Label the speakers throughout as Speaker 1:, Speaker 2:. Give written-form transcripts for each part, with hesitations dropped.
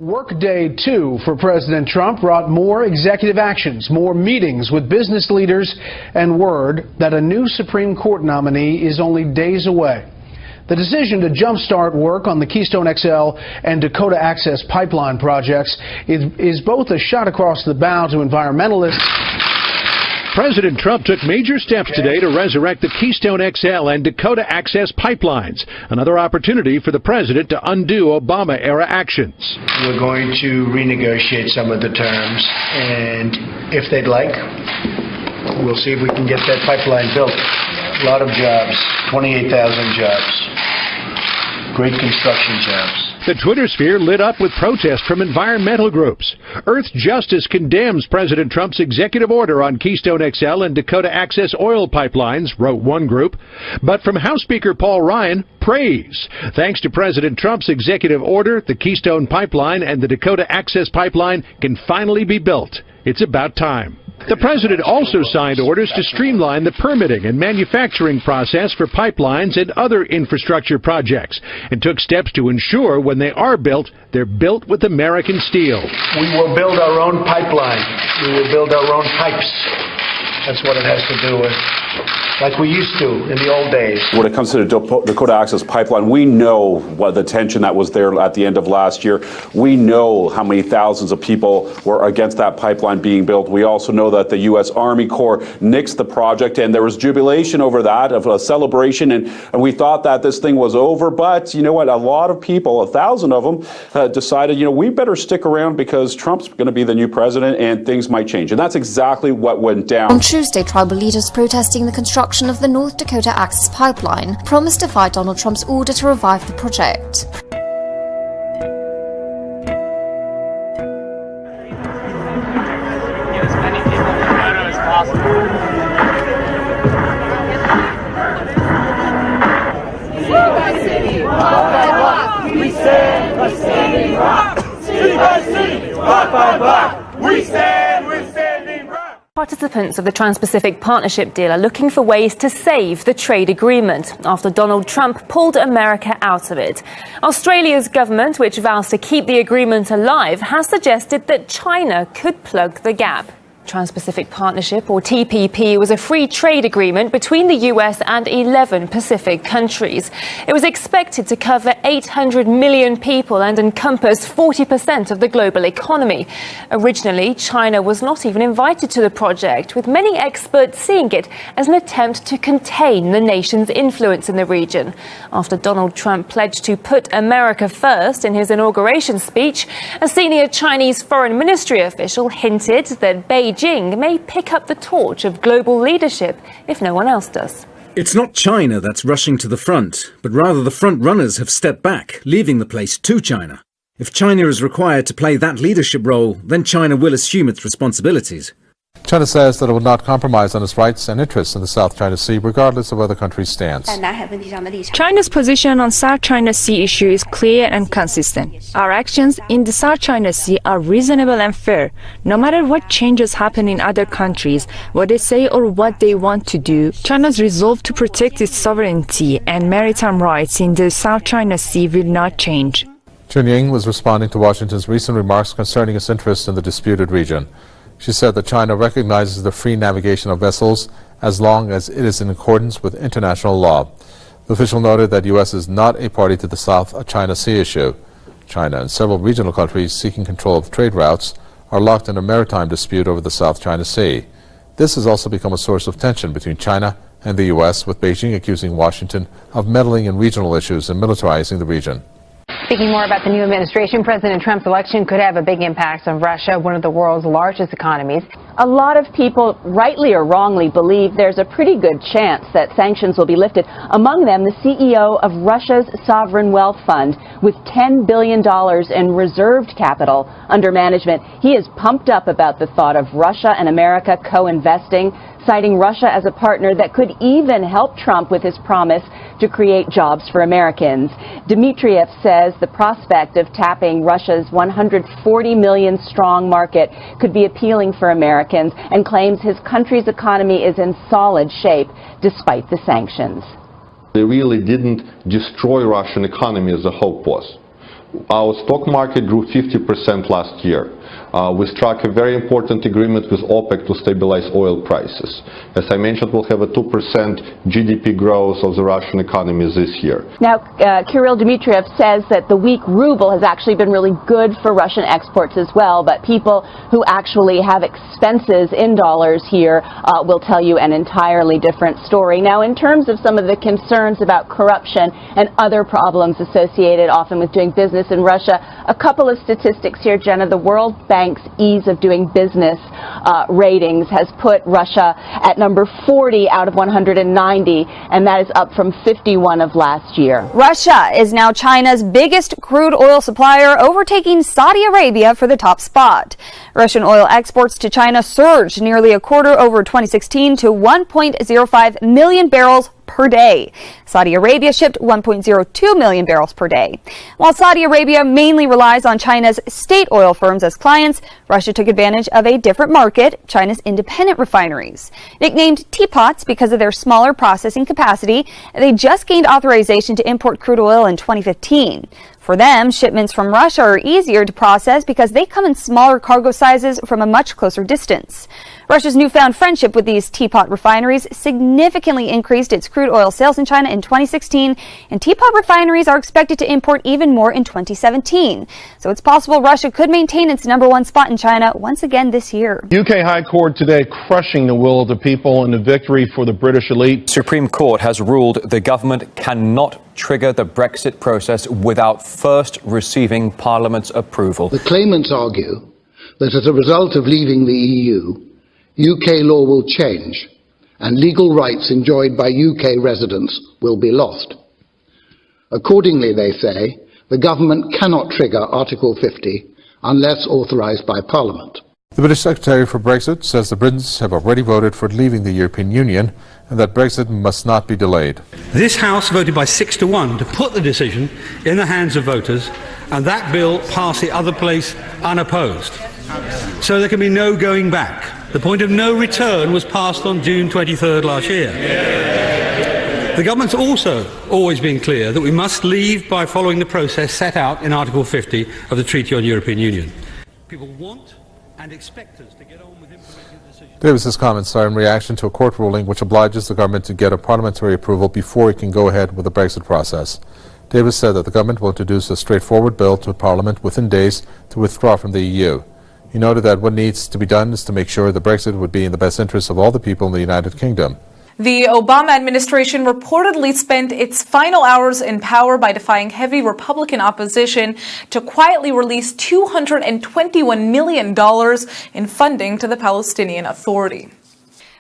Speaker 1: Workday 2 for President Trump brought more executive actions, more meetings with business leaders, and word that a new Supreme Court nominee is only days away. The decision to jumpstart work on the Keystone XL and Dakota Access pipeline projects is both a shot across the bow to environmentalists.
Speaker 2: President Trump took major steps today to resurrect the Keystone XL and Dakota Access pipelines, another opportunity for the president to undo Obama-era actions.
Speaker 3: We're going to renegotiate some of the terms, and if they'd like, we'll see if we can get that pipeline built. A lot of jobs, 28,000 jobs, great construction jobs.
Speaker 2: The Twitter sphere lit up with protest from environmental groups. Earth Justice condemns President Trump's executive order on Keystone XL and Dakota Access oil pipelines, wrote one group. But from House Speaker Paul Ryan, praise. Thanks to President Trump's executive order, the Keystone Pipeline and the Dakota Access Pipeline can finally be built. It's about time. The president also signed orders to streamline the permitting and manufacturing process for pipelines and other infrastructure projects, and took steps to ensure when they are built, they're built with American steel.
Speaker 3: We will build our own pipeline. We will build our own pipes. That's what it has to do with, like we used to in the old days.
Speaker 4: When it comes to the Dakota Access Pipeline, we know what the tension that was there at the end of last year. We know how many thousands of people were against that pipeline being built. We also know that the U.S. Army Corps nixed the project, and there was jubilation over that, of a celebration, and we thought that this thing was over. But you know what? A lot of people, 1,000 of them, decided, you know, we better stick around because Trump's going to be the new president and things might change. And that's exactly what went down.
Speaker 5: On Tuesday, tribal leaders protesting the construction of the North Dakota Access Pipeline promised to fight Donald Trump's order to revive the project.
Speaker 6: Get as many people in Dakota as possible. City by city, block by block, we stand, we're standing rock. City by city, block by block, we stand, we're standing rock.
Speaker 7: Participants of the Trans-Pacific Partnership deal are looking for ways to save the trade agreement after Donald Trump pulled America out of it. Australia's government, which vows to keep the agreement alive, has suggested that China could plug the gap. Trans-Pacific Partnership, or TPP, was a free trade agreement between the US and 11 Pacific countries. It was expected to cover 800 million people and encompass 40% of the global economy. Originally, China was not even invited to the project, with many experts seeing it as an attempt to contain the nation's influence in the region. After Donald Trump pledged to put America first in his inauguration speech, a senior Chinese foreign ministry official hinted that Beijing may pick up the torch of global leadership if no one else does.
Speaker 8: It's not China that's rushing to the front, but rather the front runners have stepped back, leaving the place to China. If China is required to play that leadership role, then China will assume its responsibilities.
Speaker 9: China says that it will not compromise on its rights and interests in the South China Sea, regardless of where the country stands.
Speaker 10: China's position on South China Sea issue is clear and consistent. Our actions in the South China Sea are reasonable and fair. No matter what changes happen in other countries, what they say or what they want to do, China's resolve to protect its sovereignty and maritime rights in the South China Sea will not change.
Speaker 9: Chun Ying was responding to Washington's recent remarks concerning its interest in the disputed region. She said that China recognizes the free navigation of vessels as long as it is in accordance with international law. The official noted that the U.S. is not a party to the South China Sea issue. China and several regional countries seeking control of trade routes are locked in a maritime dispute over the South China Sea. This has also become a source of tension between China and the U.S., with Beijing accusing Washington of meddling in regional issues and militarizing the region.
Speaker 11: Speaking more about the new administration, President Trump's election could have a big impact on Russia, one of the world's largest economies.
Speaker 12: A lot of people, rightly or wrongly, believe there's a pretty good chance that sanctions will be lifted. Among them, the CEO of Russia's Sovereign Wealth Fund, with $10 billion in reserved capital under management. He is pumped up about the thought of Russia and America co-investing, citing Russia as a partner that could even help Trump with his promise to create jobs for Americans. Dmitriev says the prospect of tapping Russia's 140 million strong market could be appealing for Americans, and claims his country's economy is in solid shape despite the sanctions.
Speaker 13: They really didn't destroy Russian economy as the hope was. Our stock market grew 50% last year. We struck a very important agreement with OPEC to stabilize oil prices. As I mentioned, we'll have a 2% GDP growth of the Russian economy this year.
Speaker 12: Now, Kirill Dmitriev says that the weak ruble has actually been really good for Russian exports as well, but people who actually have expenses in dollars here will tell you an entirely different story. Now, in terms of some of the concerns about corruption and other problems associated often with doing business in Russia, a couple of statistics here, Jenna. The World Bank's ease of doing business ratings has put Russia at number 40 out of 190, and that is up from 51 of last year.
Speaker 14: Russia is now China's biggest crude oil supplier, overtaking Saudi Arabia for the top spot. Russian oil exports to China surged nearly a quarter over 2016 to 1.05 million barrels per day. Saudi Arabia shipped 1.02 million barrels per day. While Saudi Arabia mainly relies on China's state oil firms as clients, Russia took advantage of a different market, China's independent refineries. Nicknamed teapots because of their smaller processing capacity, they just gained authorization to import crude oil in 2015. For them, shipments from Russia are easier to process because they come in smaller cargo sizes from a much closer distance. Russia's newfound friendship with these teapot refineries significantly increased its crude oil sales in China in 2016, and teapot refineries are expected to import even more in 2017. So it's possible Russia could maintain its #1 spot in China once again this year.
Speaker 15: UK High Court today crushing the will of the people in a victory for the British elite.
Speaker 16: Supreme Court has ruled the government cannot trigger the Brexit process without first receiving Parliament's approval.
Speaker 17: The claimants argue that as a result of leaving the EU, UK law will change and legal rights enjoyed by UK residents will be lost. Accordingly, they say, the government cannot trigger Article 50 unless authorised by Parliament.
Speaker 9: The British Secretary for Brexit says the Britons have already voted for leaving the European Union and that Brexit must not be delayed.
Speaker 18: This House voted by 6-1 to put the decision in the hands of voters, and that bill passed the other place unopposed. So there can be no going back. The point of no return was passed on June 23rd last year. The government's also always been clear that we must leave by following the process set out in Article 50 of the Treaty on European Union. People want and expect us to get on with implementing the decision.
Speaker 9: Davis's comments are in reaction to a court ruling which obliges the government to get a parliamentary approval before it can go ahead with the Brexit process. Davis said that the government will introduce a straightforward bill to Parliament within days to withdraw from the EU. He noted that what needs to be done is to make sure that Brexit would be in the best interest of all the people in the United Kingdom.
Speaker 19: The Obama administration reportedly spent its final hours in power by defying heavy Republican opposition to quietly release $221 million in funding to the Palestinian Authority.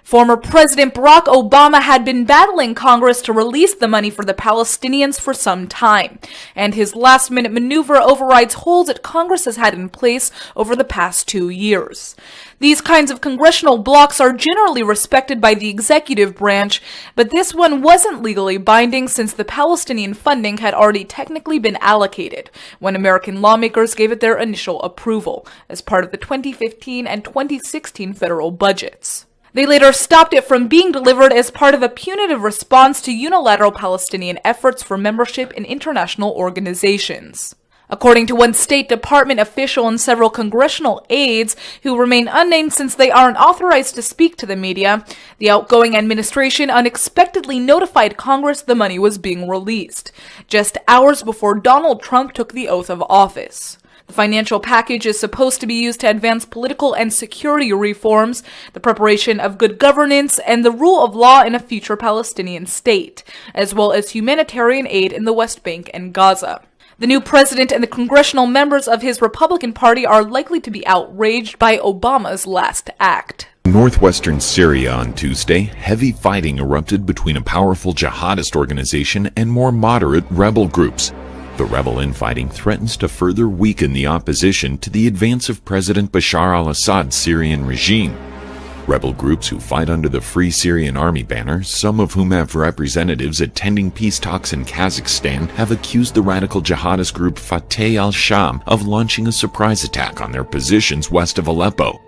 Speaker 19: Former President Barack Obama had been battling Congress to release the money for the Palestinians for some time, and his last-minute maneuver overrides holes that Congress has had in place over the past 2 years. These kinds of congressional blocks are generally respected by the executive branch, but this one wasn't legally binding since the Palestinian funding had already technically been allocated when American lawmakers gave it their initial approval as part of the 2015 and 2016 federal budgets. They later stopped it from being delivered as part of a punitive response to unilateral Palestinian efforts for membership in international organizations. According to one State Department official and several congressional aides who remain unnamed since they aren't authorized to speak to the media, the outgoing administration unexpectedly notified Congress the money was being released, just hours before Donald Trump took the oath of office. The financial package is supposed to be used to advance political and security reforms, the preparation of good governance, and the rule of law in a future Palestinian state, as well as humanitarian aid in the West Bank and Gaza. The new president and the congressional members of his Republican Party are likely to be outraged by Obama's last act.
Speaker 20: In northwestern Syria on Tuesday, heavy fighting erupted between a powerful jihadist organization and more moderate rebel groups. The rebel infighting threatens to further weaken the opposition to the advance of President Bashar al-Assad's Syrian regime. Rebel groups who fight under the Free Syrian Army banner, some of whom have representatives attending peace talks in Kazakhstan, have accused the radical jihadist group Fateh al-Sham of launching a surprise attack on their positions west of Aleppo.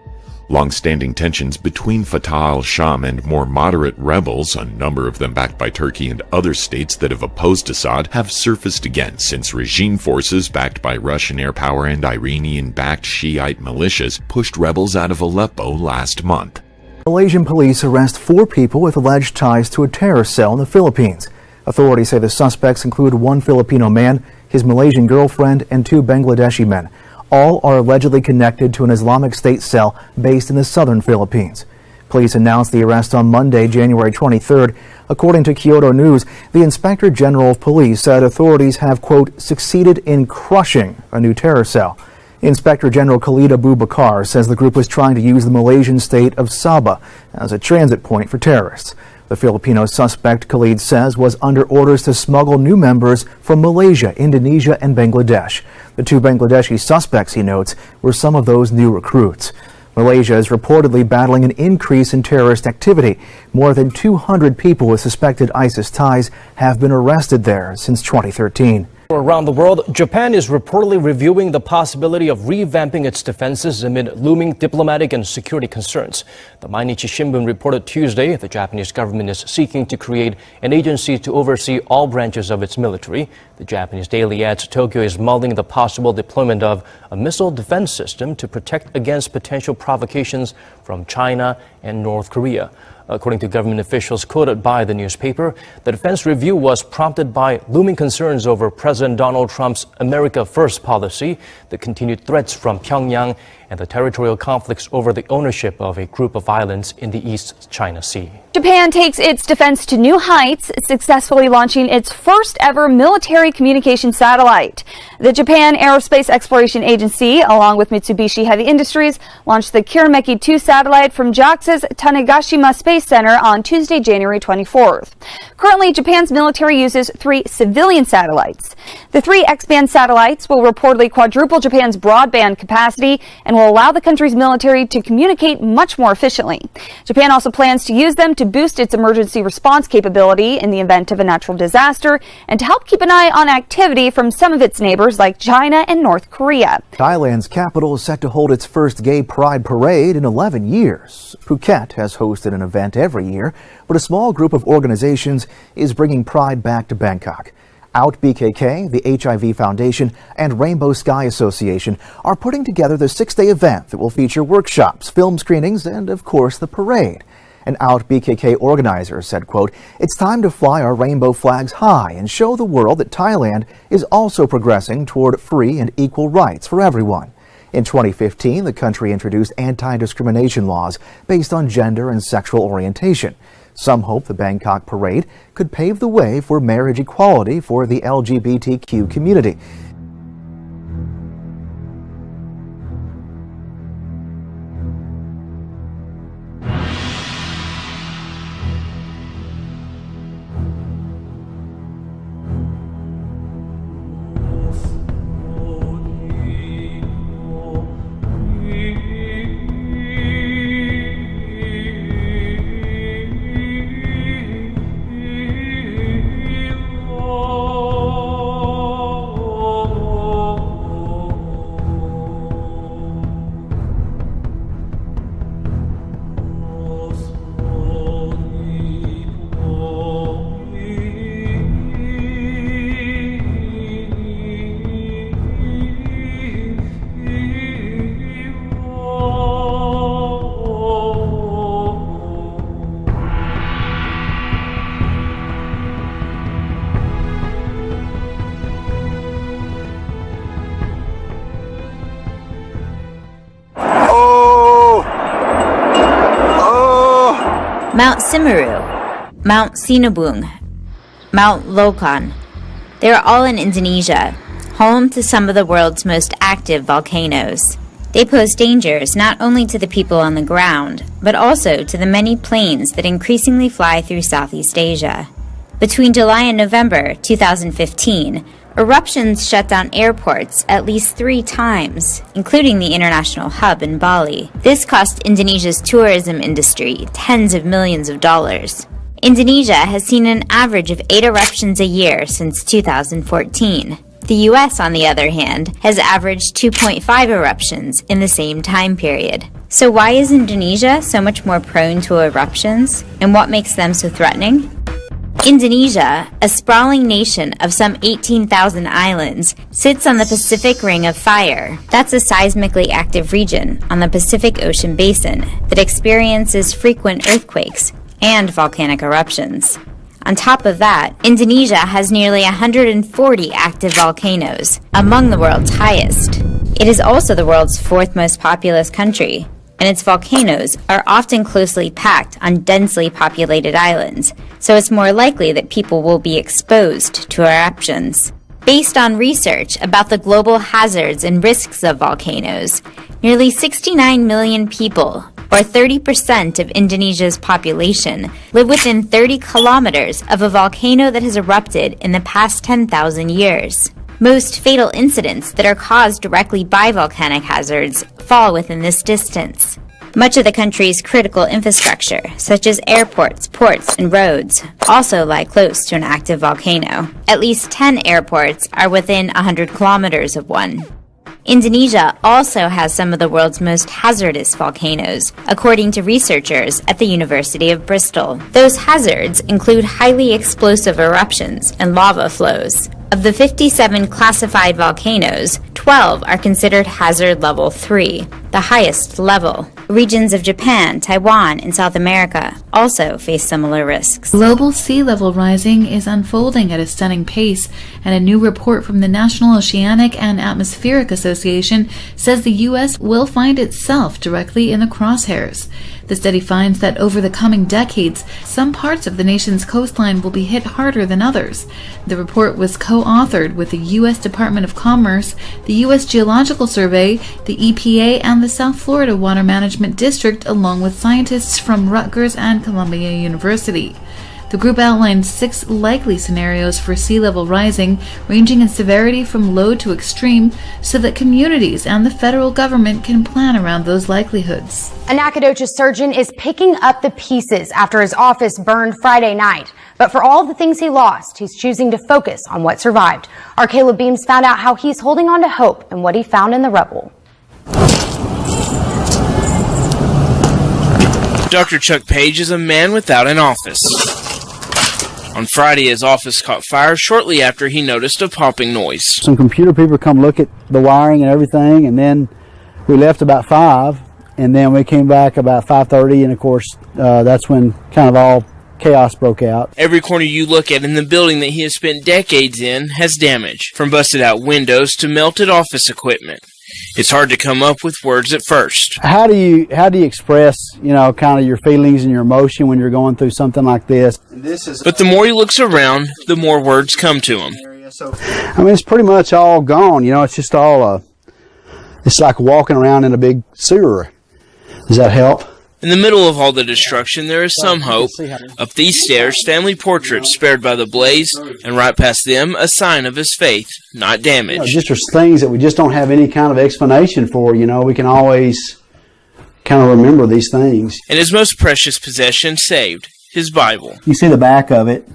Speaker 20: Long-standing tensions between Fatah al-Sham and more moderate rebels, a number of them backed by Turkey and other states that have opposed Assad, have surfaced again since regime forces backed by Russian air power and Iranian-backed Shiite militias pushed rebels out of Aleppo last month.
Speaker 21: Malaysian police arrest 4 people with alleged ties to a terror cell in the Philippines. Authorities say the suspects include 1 Filipino man, his Malaysian girlfriend, and 2 Bangladeshi men. All are allegedly connected to an Islamic State cell based in the southern Philippines. Police announced the arrest on Monday, January 23rd. According to Kyodo News, the Inspector General of Police said authorities have, quote, succeeded in crushing a new terror cell. Inspector General Khalid Abu Bakar says the group was trying to use the Malaysian state of Sabah as a transit point for terrorists. The Filipino suspect, Khalid says, was under orders to smuggle new members from Malaysia, Indonesia, and Bangladesh. The 2 Bangladeshi suspects, he notes, were some of those new recruits. Malaysia is reportedly battling an increase in terrorist activity. More than 200 people with suspected ISIS ties have been arrested there since 2013.
Speaker 22: Around the world, Japan is reportedly reviewing the possibility of revamping its defenses amid looming diplomatic and security concerns. The Mainichi Shimbun reported Tuesday the Japanese government is seeking to create an agency to oversee all branches of its military. The Japanese daily adds Tokyo is mulling the possible deployment of a missile defense system to protect against potential provocations from China and North Korea. According to government officials quoted by the newspaper, the defense review was prompted by looming concerns over President Donald Trump's America First policy, the continued threats from Pyongyang, and the territorial conflicts over the ownership of a group of islands in the East China Sea.
Speaker 14: Japan takes its defense to new heights, successfully launching its first ever military communication satellite. The Japan Aerospace Exploration Agency, along with Mitsubishi Heavy Industries, launched the Kirameki-2 satellite from JAXA's Tanegashima Space Center on Tuesday, January 24th. Currently, Japan's military uses 3 civilian satellites. The 3 X-band satellites will reportedly quadruple Japan's broadband capacity and will allow the country's military to communicate much more efficiently. Japan also plans to use them to boost its emergency response capability in the event of a natural disaster and to help keep an eye on activity from some of its neighbors like China and North Korea.
Speaker 21: Thailand's capital is set to hold its first gay pride parade in 11 years. Phuket has hosted an event every year, but a small group of organizations is bringing pride back to Bangkok. Out BKK, the HIV Foundation, and Rainbow Sky Association are putting together the 6-day event that will feature workshops, film screenings, and, of course, the parade. An Out BKK organizer said, quote, "It's time to fly our rainbow flags high and show the world that Thailand is also progressing toward free and equal rights for everyone." In 2015, the country introduced anti-discrimination laws based on gender and sexual orientation. Some hope the Bangkok parade could pave the way for marriage equality for the LGBTQ community.
Speaker 23: Mount Semeru, Mount Sinabung, Mount Lokan. They are all in Indonesia, home to some of the world's most active volcanoes. They pose dangers not only to the people on the ground, but also to the many planes that increasingly fly through Southeast Asia. Between July and November 2015, eruptions shut down airports at least 3 times, including the international hub in Bali. This cost Indonesia's tourism industry tens of millions of dollars. Indonesia has seen an average of 8 eruptions a year since 2014. The US, on the other hand, has averaged 2.5 eruptions in the same time period. So why is Indonesia so much more prone to eruptions? And what makes them so threatening? Indonesia, a sprawling nation of some 18,000 islands, sits on the Pacific Ring of Fire. That's a seismically active region on the Pacific Ocean basin that experiences frequent earthquakes and volcanic eruptions. On top of that, Indonesia has nearly 140 active volcanoes, among the world's highest. It is also the world's fourth most populous country, and its volcanoes are often closely packed on densely populated islands, so it's more likely that people will be exposed to eruptions. Based on research about the global hazards and risks of volcanoes, nearly 69 million people, or 30% of Indonesia's population, live within 30 kilometers of a volcano that has erupted in the past 10,000 years. Most fatal incidents that are caused directly by volcanic hazards fall within this distance. Much of the country's critical infrastructure, such as airports, ports, and roads, also lie close to an active volcano. At least 10 airports are within 100 kilometers of one. Indonesia also has some of the world's most hazardous volcanoes, according to researchers at the University of Bristol. Those hazards include highly explosive eruptions and lava flows. Of the 57 classified volcanoes, 12 are considered hazard level 3, the highest level. Regions of Japan, Taiwan, and South America also face similar risks.
Speaker 1: Global sea level rising is unfolding at a stunning pace, and a new report from the National Oceanic and Atmospheric Association says the U.S. will find itself directly in the crosshairs. The study finds that over the coming decades, some parts of the nation's coastline will be hit harder than others. The report was co-authored with the U.S. Department of Commerce, the U.S. Geological Survey, the EPA, and the South Florida Water Management District, along with scientists from Rutgers and Columbia University. The group outlined 6 likely scenarios for sea level rising, ranging in severity from low to extreme, so that communities and the federal government can plan around those likelihoods.
Speaker 2: A Nacogdoches surgeon is picking up the pieces after his office burned Friday night. But for all the things he lost, he's choosing to focus on what survived. Our Caleb Beams found out how he's holding on to hope and what he found in the rubble.
Speaker 3: Dr. Chuck Page is a man without an office. On Friday, his office caught fire shortly after he noticed a popping noise.
Speaker 24: Some computer people come look at the wiring and everything, and then we left about 5, and then we came back about 5:30, and of course, that's when kind of all chaos broke out.
Speaker 3: Every corner you look at in the building that he has spent decades in has damage, from busted out windows to melted office equipment. It's hard to come up with words at first.
Speaker 24: How do you express, kind of your feelings and your emotion when you're going through something like this?
Speaker 3: But the more he looks around, the more words come to him.
Speaker 24: I mean, it's pretty much all gone. It's just all it's like walking around in a big sewer. Does that help?
Speaker 3: In the middle of all the destruction, there is some hope. Up these stairs, family portraits spared by the blaze, and right past them, a sign of his faith, not damaged.
Speaker 24: Just there's things that we just don't have any kind of explanation for. We can always kind of remember these things.
Speaker 3: And his most precious possession saved, his Bible.
Speaker 24: You see the back of it.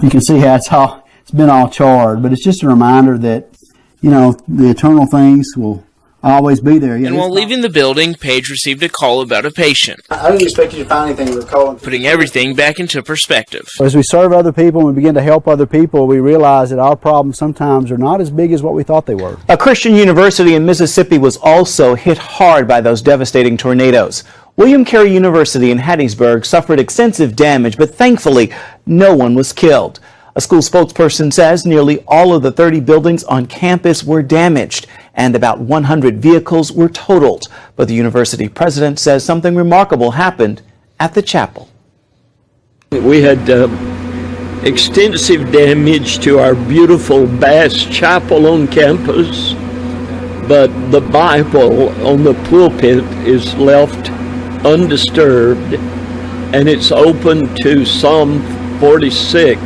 Speaker 24: You can see how it's been all charred, but it's just a reminder that, the eternal things will always be there.
Speaker 3: And while leaving the building, Page received a call about a patient.
Speaker 24: I didn't expect you to find anything. We were calling.
Speaker 3: Putting everything back into perspective.
Speaker 24: As we serve other people and we begin to help other people, we realize that our problems sometimes are not as big as what we thought they were.
Speaker 25: A Christian university in Mississippi was also hit hard by those devastating tornadoes. William Carey University in Hattiesburg suffered extensive damage, but thankfully no one was killed. A school spokesperson says nearly all of the 30 buildings on campus were damaged and about 100 vehicles were totaled. But the university president says something remarkable happened at the chapel.
Speaker 26: We had extensive damage to our beautiful Bass Chapel on campus, but the Bible on the pulpit is left undisturbed, and it's open to Psalm 46.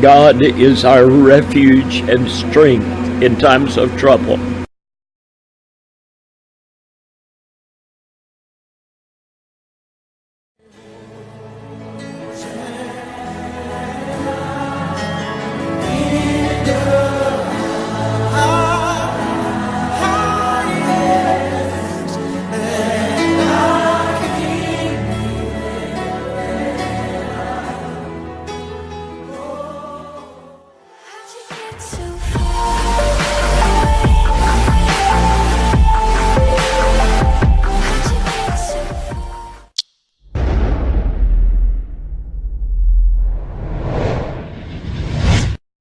Speaker 26: God is our refuge and strength in times of trouble.